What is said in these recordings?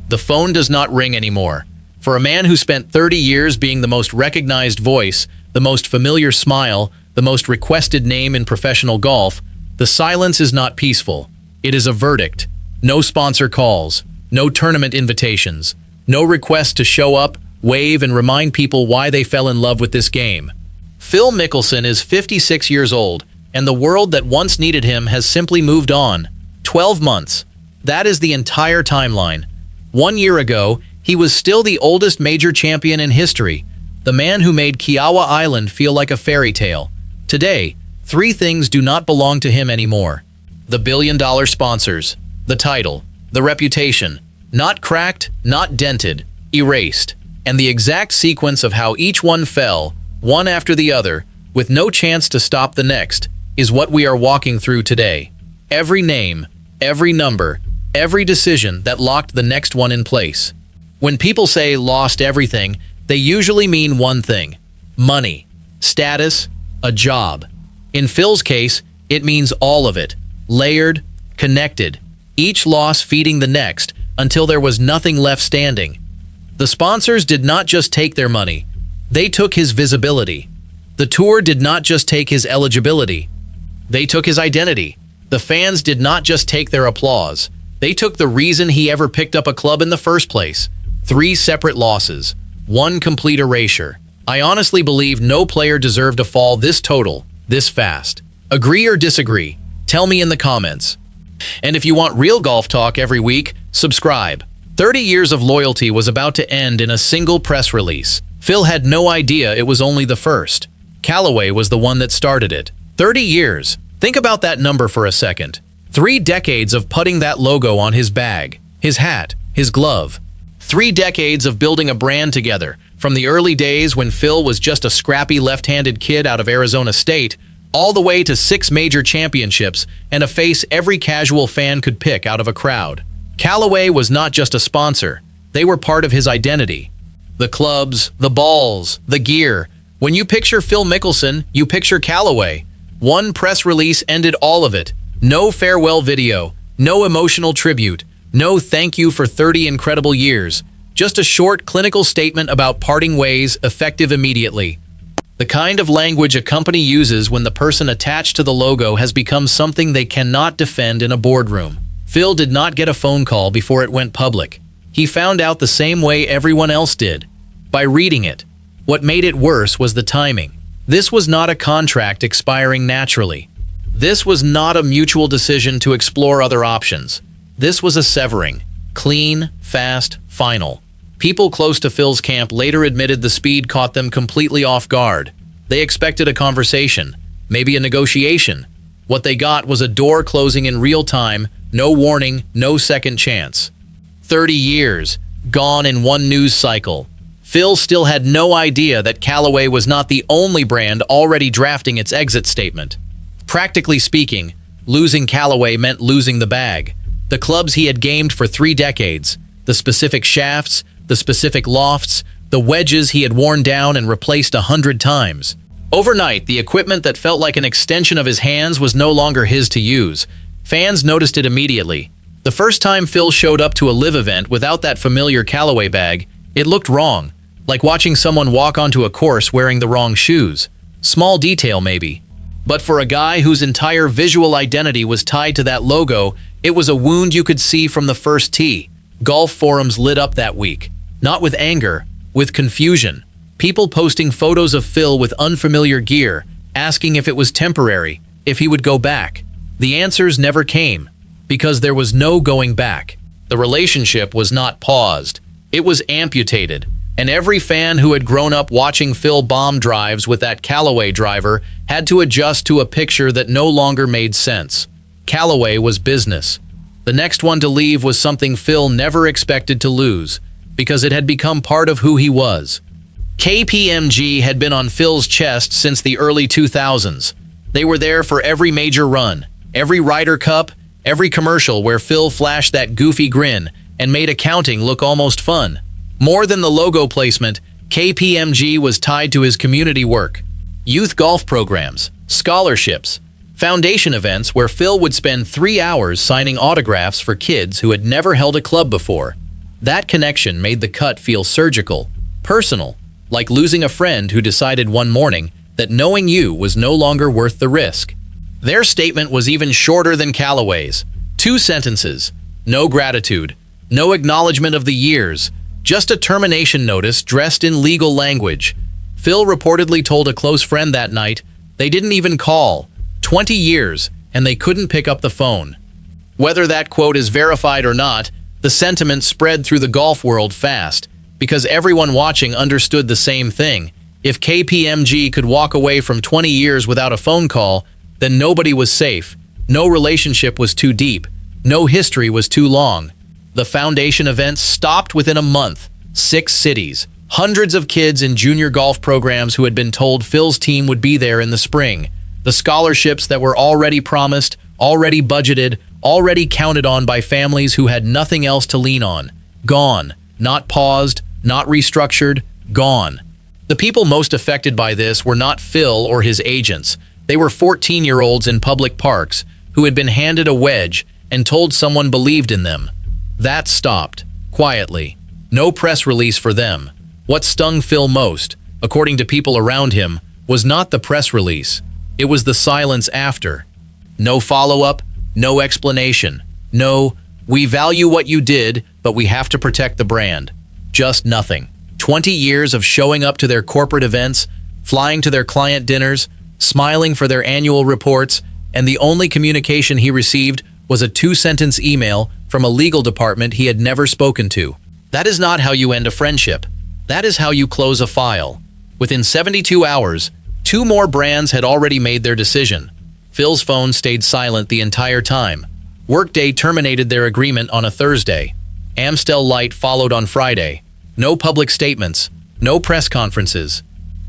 The phone does not ring anymore. For a man who spent 30 years being the most recognized voice, the most familiar smile, the most requested name in professional golf, the silence is not peaceful. It is a verdict. No sponsor calls, no tournament invitations, no request to show up, wave, and remind people why they fell in love with this game. Phil Mickelson is 56 years old, and the world that once needed him has simply moved on. 12 months. That is the entire timeline. 1 year ago, he was still the oldest major champion in history, the man who made Kiawa Island feel like a fairy tale. Today, 3 things do not belong to him anymore. The billion-dollar sponsors, the title, the reputation, not cracked, not dented, erased, and the exact sequence of how each one fell, one after the other, with no chance to stop the next, is what we are walking through today. Every name, every number, every decision that locked the next one in place. When people say lost everything, they usually mean one thing: money, status, a job. In Phil's case, it means all of it, layered, connected, each loss feeding the next until there was nothing left standing. The sponsors did not just take their money, they took his visibility. The tour did not just take his eligibility, they took his identity. The fans did not just take their applause, they took the reason he ever picked up a club in the first place. 3 separate losses, 1 complete erasure. I honestly believe no player deserved a fall this total, this fast. Agree or disagree? Tell me in the comments. And if you want real golf talk every week, subscribe. 30 years of loyalty was about to end in a single press release. Phil had no idea it was only the first. Callaway was the one that started it. 30 years. Think about that number for a second. 3 decades of putting that logo on his bag, his hat, his glove. 3 decades of building a brand together, from the early days when Phil was just a scrappy left-handed kid out of Arizona State, all the way to 6 major championships and a face every casual fan could pick out of a crowd. Callaway was not just a sponsor, they were part of his identity. The clubs, the balls, the gear. When you picture Phil Mickelson, you picture Callaway. One press release ended all of it. No farewell video, no emotional tribute, no thank you for 30 incredible years. Just a short clinical statement about parting ways, effective immediately. The kind of language a company uses when the person attached to the logo has become something they cannot defend in a boardroom. Phil did not get a phone call before it went public. He found out the same way everyone else did, by reading it. What made it worse was the timing. This was not a contract expiring naturally. This was not a mutual decision to explore other options. This was a severing. Clean, fast, final. People close to Phil's camp later admitted the speed caught them completely off guard. They expected a conversation, maybe a negotiation. What they got was a door closing in real time, no warning, no second chance. 30 years, gone in one news cycle. Phil still had no idea that Callaway was not the only brand already drafting its exit statement. Practically speaking, losing Callaway meant losing the bag. The clubs he had gamed for 3 decades, the specific shafts, the specific lofts, the wedges he had worn down and replaced 100 times. Overnight, the equipment that felt like an extension of his hands was no longer his to use. Fans noticed it immediately. The first time Phil showed up to a live event without that familiar Callaway bag, it looked wrong, like watching someone walk onto a course wearing the wrong shoes. Small detail maybe. But for a guy whose entire visual identity was tied to that logo, it was a wound you could see from the first tee. Golf forums lit up that week. Not with anger, with confusion. People posting photos of Phil with unfamiliar gear, asking if it was temporary, if he would go back. The answers never came, because there was no going back. The relationship was not paused. It was amputated. And every fan who had grown up watching Phil bomb drives with that Callaway driver had to adjust to a picture that no longer made sense. Callaway was business. The next one to leave was something Phil never expected to lose, because it had become part of who he was. KPMG had been on Phil's chest since the early 2000s. They were there for every major run, every Ryder Cup, every commercial where Phil flashed that goofy grin and made accounting look almost fun. More than the logo placement, KPMG was tied to his community work. Youth golf programs, scholarships, foundation events where Phil would spend 3 hours signing autographs for kids who had never held a club before. That connection made the cut feel surgical, personal, like losing a friend who decided one morning that knowing you was no longer worth the risk. Their statement was even shorter than Callaway's. 2 sentences. No gratitude. No acknowledgement of the years. Just a termination notice dressed in legal language. Phil reportedly told a close friend that night, they didn't even call. 20 years, and they couldn't pick up the phone. Whether that quote is verified or not, the sentiment spread through the golf world fast, because everyone watching understood the same thing. If KPMG could walk away from 20 years without a phone call, then nobody was safe. No relationship was too deep. No history was too long. The foundation events stopped within a month. 6 cities. Hundreds of kids in junior golf programs who had been told Phil's team would be there in the spring. The scholarships that were already promised, already budgeted, already counted on by families who had nothing else to lean on. Gone. Not paused, not restructured, gone. The people most affected by this were not Phil or his agents. They were 14-year-olds in public parks who had been handed a wedge and told someone believed in them. That stopped, quietly. No press release for them. What stung Phil most, according to people around him, was not the press release. It was the silence after. No follow-up, no explanation. No, we value what you did, but we have to protect the brand. Just nothing. 20 years of showing up to their corporate events, flying to their client dinners, smiling for their annual reports, and the only communication he received was a 2-sentence email from a legal department he had never spoken to. That is not how you end a friendship. That is how you close a file. Within 72 hours, 2 more brands had already made their decision. Phil's phone stayed silent the entire time. Workday terminated their agreement on a Thursday. Amstel Light followed on Friday. No public statements, no press conferences.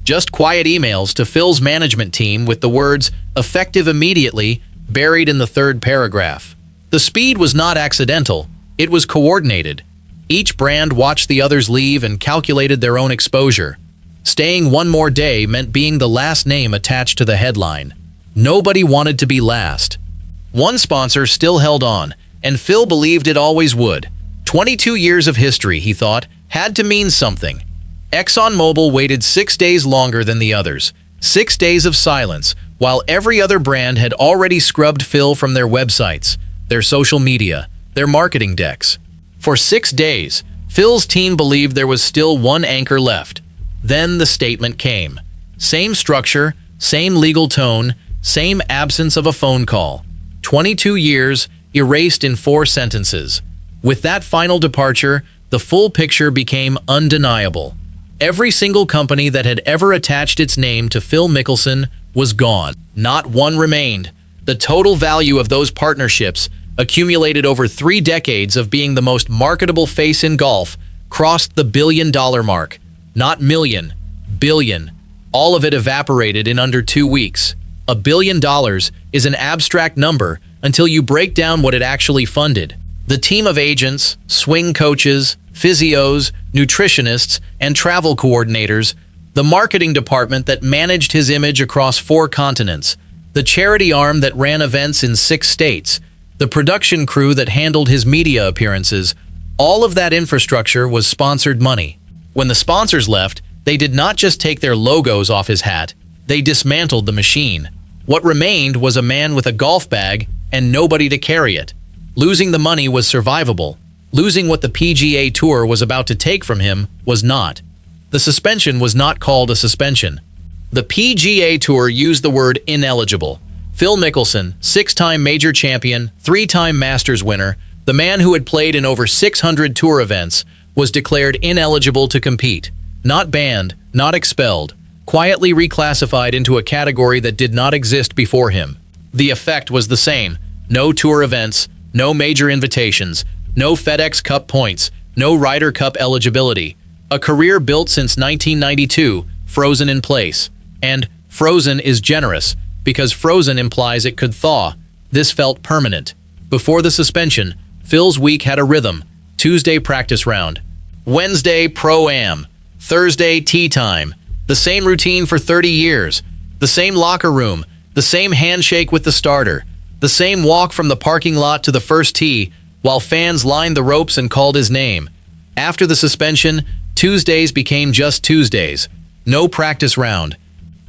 Just quiet emails to Phil's management team with the words, "effective immediately," buried in the 3rd paragraph. The speed was not accidental, it was coordinated. Each brand watched the others leave and calculated their own exposure. Staying one more day meant being the last name attached to the headline. Nobody wanted to be last. One sponsor still held on, and Phil believed it always would. 22 years of history, he thought, had to mean something. ExxonMobil waited 6 days longer than the others. 6 days of silence, while every other brand had already scrubbed Phil from their websites, their social media, their marketing decks. For 6 days, Phil's team believed there was still one anchor left. Then the statement came. Same structure, same legal tone, same absence of a phone call. 22 years, erased in 4 sentences. With that final departure, the full picture became undeniable. Every single company that had ever attached its name to Phil Mickelson was gone. Not one remained. The total value of those partnerships, accumulated over 3 decades of being the most marketable face in golf, crossed the billion-dollar mark. Not million, billion. All of it evaporated in under 2 weeks. $1 billion is an abstract number until you break down what it actually funded. The team of agents, swing coaches, physios, nutritionists, and travel coordinators, the marketing department that managed his image across 4 continents, the charity arm that ran events in 6 states, the production crew that handled his media appearances, all of that infrastructure was sponsored money. When the sponsors left, they did not just take their logos off his hat, they dismantled the machine. What remained was a man with a golf bag and nobody to carry it. Losing the money was survivable. Losing what the PGA Tour was about to take from him was not. The suspension was not called a suspension. The PGA Tour used the word ineligible. Phil Mickelson, 6-time major champion, 3-time Masters winner, the man who had played in over 600 tour events, was declared ineligible to compete. Not banned, not expelled, quietly reclassified into a category that did not exist before him. The effect was the same. No tour events, no major invitations, no FedEx Cup points, no Ryder Cup eligibility. A career built since 1992, frozen in place. And frozen is generous, because frozen implies it could thaw. This felt permanent. Before the suspension, Phil's week had a rhythm. Tuesday practice round. Wednesday Pro-Am. Thursday tee time. The same routine for 30 years. The same locker room. The same handshake with the starter. The same walk from the parking lot to the first tee, while fans lined the ropes and called his name. After the suspension, Tuesdays became just Tuesdays. No practice round,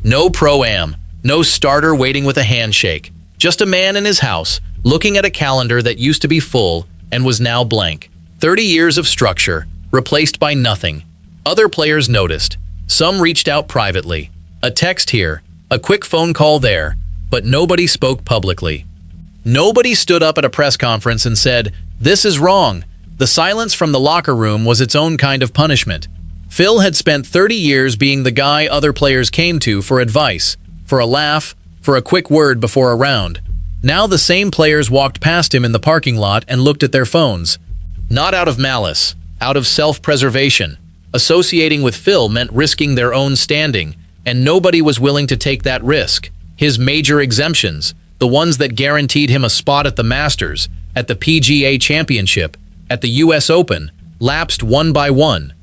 no pro-am, no starter waiting with a handshake. Just a man in his house, looking at a calendar that used to be full and was now blank. 30 years of structure, replaced by nothing. Other players noticed. Some reached out privately. A text here, a quick phone call there, but nobody spoke publicly. Nobody stood up at a press conference and said, "This is wrong." The silence from the locker room was its own kind of punishment. Phil had spent 30 years being the guy other players came to for advice, for a laugh, for a quick word before a round. Now the same players walked past him in the parking lot and looked at their phones. Not out of malice, out of self-preservation. Associating with Phil meant risking their own standing, and nobody was willing to take that risk. His major exemptions, the ones that guaranteed him a spot at the Masters, at the PGA Championship, at the US Open, lapsed one by one.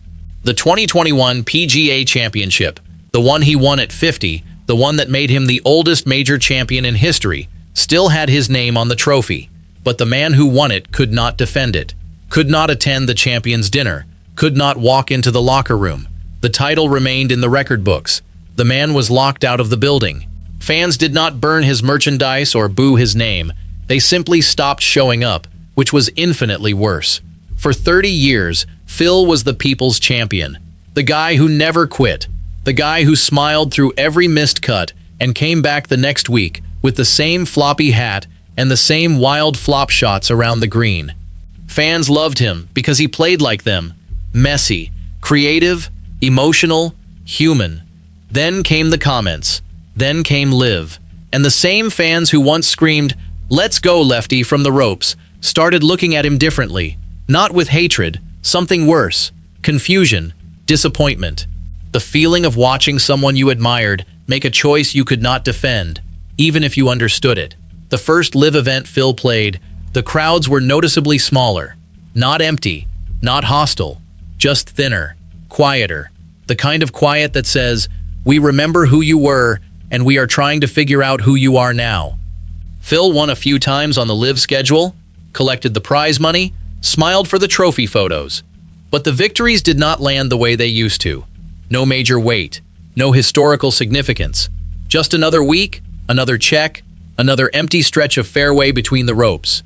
The 2021 PGA Championship, the one he won at 50, the one that made him the oldest major champion in history, still had his name on the trophy, but the man who won it could not defend it, could not attend the champion's dinner, could not walk into the locker room. The title remained in the record books. The man was locked out of the building. Fans did not burn his merchandise or boo his name. They simply stopped showing up, which was infinitely worse. For 30 years, Phil was the people's champion, the guy who never quit, the guy who smiled through every missed cut and came back the next week with the same floppy hat and the same wild flop shots around the green. Fans loved him because he played like them, messy, creative, emotional, human. Then came the comments. Then came Liv. And the same fans who once screamed, "Let's go, Lefty," from the ropes, started looking at him differently. Not with hatred, something worse. Confusion, disappointment. The feeling of watching someone you admired make a choice you could not defend, even if you understood it. The first live event Phil played, the crowds were noticeably smaller. Not empty, not hostile, just thinner, quieter. The kind of quiet that says, "We remember who you were, and we are trying to figure out who you are now." Phil won a few times on the live schedule, collected the prize money, smiled for the trophy photos. But the victories did not land the way they used to. No major weight, no historical significance. Just another week, another check, another empty stretch of fairway between the ropes.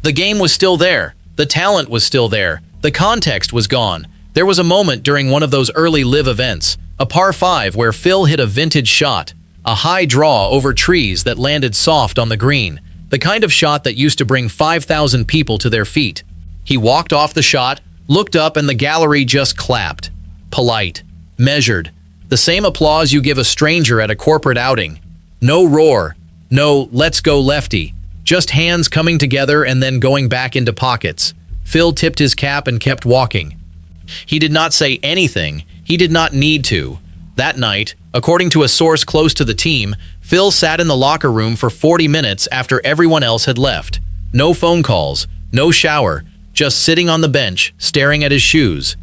The game was still there. The talent was still there. The context was gone. There was a moment during one of those early live events, a par 5 where Phil hit a vintage shot, a high draw over trees that landed soft on the green, the kind of shot that used to bring 5,000 people to their feet. He walked off the shot, looked up, and the gallery just clapped. Polite, measured, the same applause you give a stranger at a corporate outing. No roar, no "let's go Lefty," just hands coming together and then going back into pockets. Phil tipped his cap and kept walking. He did not say anything. He did not need to. That night, according to a source close to the team, Phil sat in the locker room for 40 minutes after everyone else had left. No phone calls, no shower, just sitting on the bench, staring at his shoes.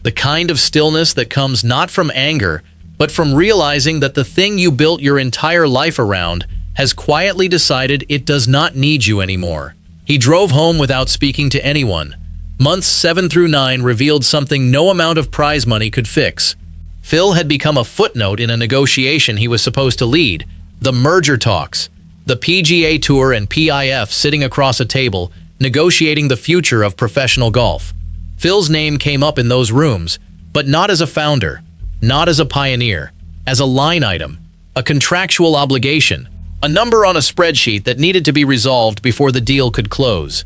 The kind of stillness that comes not from anger, but from realizing that the thing you built your entire life around has quietly decided it does not need you anymore. He drove home without speaking to anyone. Months 7 through 9 revealed something no amount of prize money could fix. Phil had become a footnote in a negotiation he was supposed to lead, the merger talks. The PGA Tour and PIF sitting across a table, negotiating the future of professional golf. Phil's name came up in those rooms, but not as a founder, not as a pioneer, as a line item, a contractual obligation, a number on a spreadsheet that needed to be resolved before the deal could close.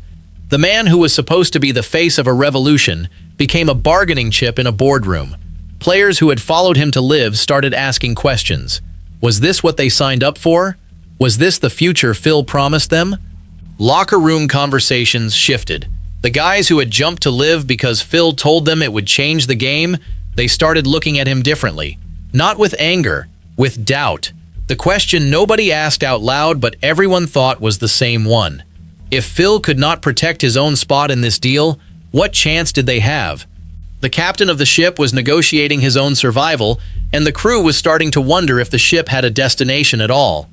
The man who was supposed to be the face of a revolution became a bargaining chip in a boardroom. Players who had followed him to live started asking questions. Was this what they signed up for? Was this the future Phil promised them? Locker room conversations shifted. The guys who had jumped to live because Phil told them it would change the game, they started looking at him differently. Not with anger, with doubt. The question nobody asked out loud, but everyone thought was the same one. If Phil could not protect his own spot in this deal, what chance did they have? The captain of the ship was negotiating his own survival, and the crew was starting to wonder if the ship had a destination at all.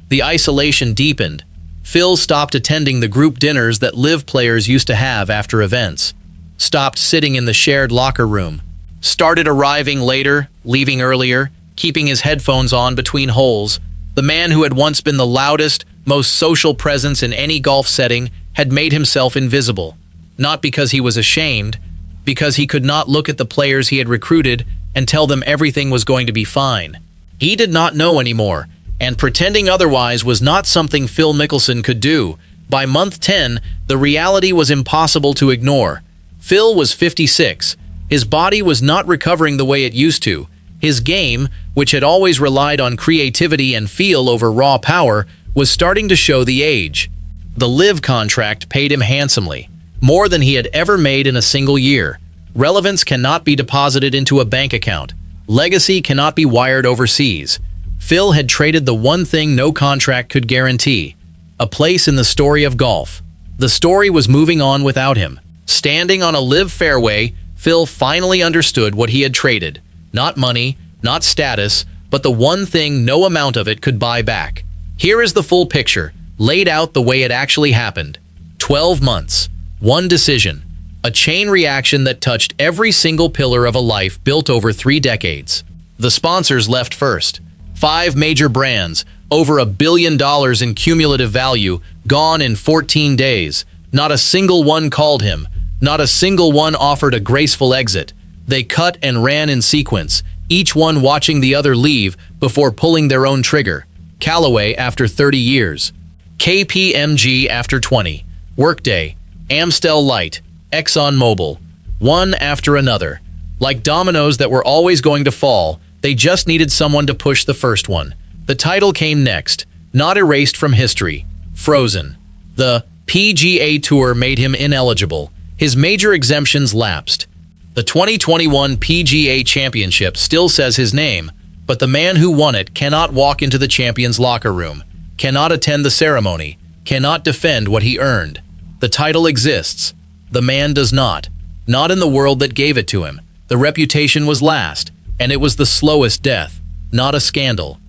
The isolation deepened. Phil stopped attending the group dinners that live players used to have after events. stopped sitting in the shared locker room, started arriving later, leaving earlier, keeping his headphones on between holes. The man who had once been the loudest, most social presence in any golf setting had made himself invisible, not because he was ashamed, because he could not look at the players he had recruited and tell them everything was going to be fine. He did not know anymore, and pretending otherwise was not something Phil Mickelson could do. By month 10, the reality was impossible to ignore. Phil was 56. His body was not recovering the way it used to. His game, which had always relied on creativity and feel over raw power, was starting to show the age. The LIV contract paid him handsomely, more than he had ever made in a single year. Relevance cannot be deposited into a bank account. Legacy cannot be wired overseas. Phil had traded the one thing no contract could guarantee: a place in the story of golf. The story was moving on without him. Standing on a LIV fairway, Phil finally understood what he had traded. Not money, not status, but the one thing no amount of it could buy back. Here is the full picture, laid out the way it actually happened. 12 months, one decision, a chain reaction that touched every single pillar of a life built over 3 decades. The sponsors left first. 5 major brands, over $1 billion in cumulative value, gone in 14 days. Not a single one called him. Not a single one offered a graceful exit. They cut and ran in sequence, each one watching the other leave before pulling their own trigger. Callaway after 30 years. KPMG after 20. Workday, Amstel Light, ExxonMobil. One after another. Like dominoes that were always going to fall, they just needed someone to push the first one. The title came next, not erased from history. Frozen. The PGA Tour made him ineligible. His major exemptions lapsed. The 2021 PGA Championship still says his name, but the man who won it cannot walk into the champion's locker room, cannot attend the ceremony, cannot defend what he earned. The title exists. The man does not. Not in the world that gave it to him. The reputation was last, and it was the slowest death. Not a scandal.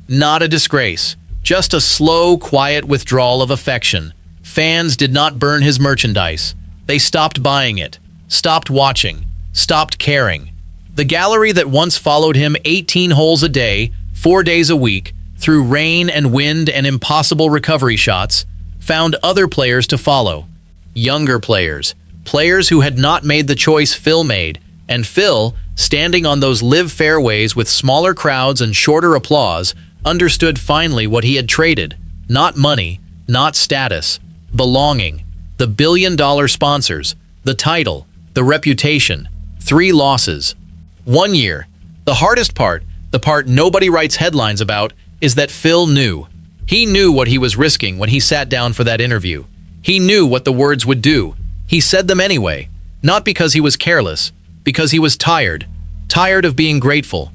Not a disgrace. Just a slow, quiet withdrawal of affection. Fans did not burn his merchandise. They stopped buying it, stopped watching, stopped caring. The gallery that once followed him 18 holes a day, 4 days a week, through rain and wind and impossible recovery shots, found other players to follow. Younger players. Players who had not made the choice Phil made, and Phil, standing on those LIV fairways with smaller crowds and shorter applause, understood finally what he had traded. Not money, not status. Belonging. The billion-dollar sponsors. The title. The reputation. 3 losses. 1 year. The hardest part, the part nobody writes headlines about, is that Phil knew. He knew what he was risking when he sat down for that interview. He knew what the words would do. He said them anyway. Not because he was careless, because he was tired. Tired of being grateful.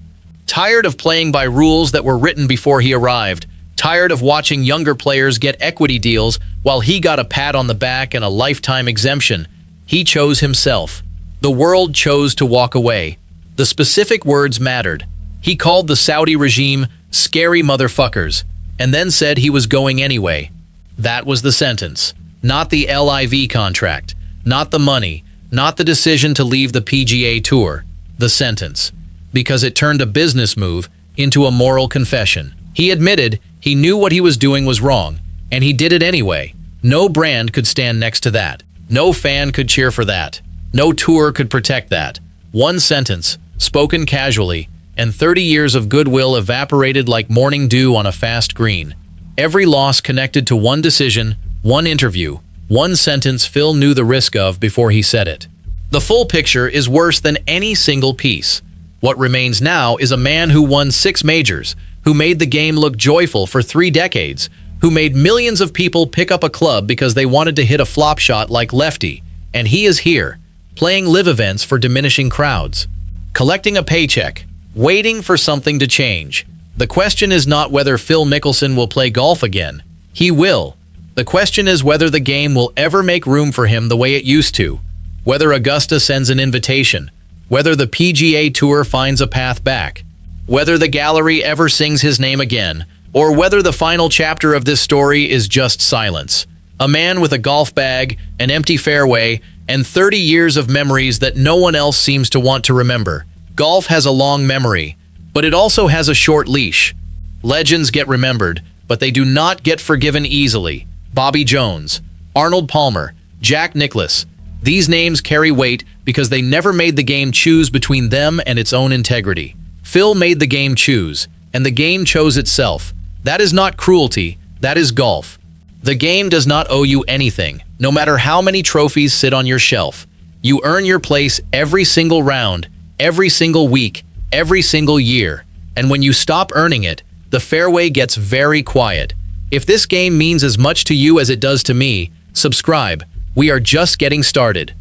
Tired of playing by rules that were written before he arrived. Tired of watching younger players get equity deals while he got a pat on the back and a lifetime exemption. He chose himself. The world chose to walk away. The specific words mattered. He called the Saudi regime scary motherfuckers, and then said he was going anyway. That was the sentence. Not the LIV contract. Not the money. Not the decision to leave the PGA Tour. The sentence. Because it turned a business move into a moral confession. He admitted he knew what he was doing was wrong, and he did it anyway. No brand could stand next to that. No fan could cheer for that. No tour could protect that. One sentence, spoken casually, and 30 years of goodwill evaporated like morning dew on a fast green. Every loss connected to one decision, one interview, one sentence Phil knew the risk of before he said it. The full picture is worse than any single piece. What remains now is a man who won 6 majors, who made the game look joyful for 3 decades, who made millions of people pick up a club because they wanted to hit a flop shot like Lefty, and he is here, playing LIV events for diminishing crowds, collecting a paycheck, waiting for something to change. The question is not whether Phil Mickelson will play golf again. He will. The question is whether the game will ever make room for him the way it used to, whether Augusta sends an invitation, whether the PGA Tour finds a path back, whether the gallery ever sings his name again, or whether the final chapter of this story is just silence. A man with a golf bag, an empty fairway, and 30 years of memories that no one else seems to want to remember. Golf has a long memory, but it also has a short leash. Legends get remembered, but they do not get forgiven easily. Bobby Jones, Arnold Palmer, Jack Nicklaus. These names carry weight because they never made the game choose between them and its own integrity. Phil made the game choose, and the game chose itself. That is not cruelty, that is golf. The game does not owe you anything, no matter how many trophies sit on your shelf. You earn your place every single round, every single week, every single year. And when you stop earning it, the fairway gets very quiet. If this game means as much to you as it does to me, subscribe. We are just getting started.